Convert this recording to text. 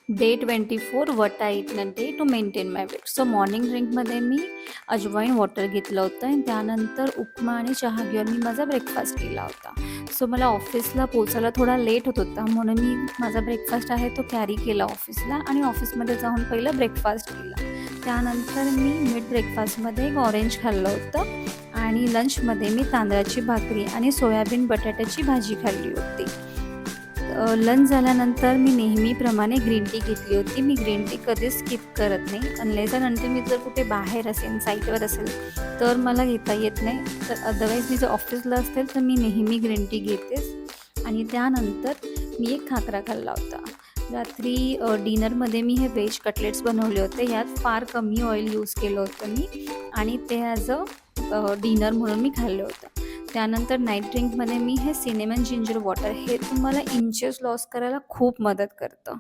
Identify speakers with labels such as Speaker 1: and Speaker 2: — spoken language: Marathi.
Speaker 1: Day 24 what I eat in a day to maintain my weight. So morning ड्रिंकमध्ये मी अजवाईन वॉटर घेतलं होतं आणि त्यानंतर उपमा आणि चहा घेऊन मी माझा ब्रेकफास्ट केला होता. सो मला ऑफिसला पोचायला थोडा लेट होत होता, म्हणून मी माझा ब्रेकफास्ट आहे तो कॅरी केला ऑफिसला आणि ऑफिसमध्ये जाऊन पहिलं ब्रेकफास्ट केला. त्यानंतर मी मिड ब्रेकफास्टमध्ये एक ऑरेंज खाल्लं होतं आणि लंचमध्ये मी तांदळाची भाकरी आणि सोयाबीन बटाट्याची भाजी खाल्ली होती. लंच झाल्यानंतर मी नेहमीप्रमाणे ग्रीन टी घेतली होती. मी ग्रीन टी कधीच स्किप करत नाही. अनलेस अँड अंटिल मी जर कुठे बाहेर असेल, साईटवर असेल तर मला घेता येत नाही. तर अदरवाईज मी जर ऑफिसला असेल तर मी नेहमी ग्रीन टी घेतेच. आणि त्यानंतर मी एक खाकरा खाल्ला होता. रात्री डिनरमध्ये मी हे व्हेज कटलेट्स बनवले होते. यात फार कमी ऑइल यूज केलं होतं मी आणि ते ॲज अ डिनर म्हणून मी खाल्लं होतं. त्यानंतर नाईट ड्रिंकमध्ये मी हे सिनेमन जिंजर वॉटर हे तुम्हाला इंचेस लॉस करायला खूप मदत करतं.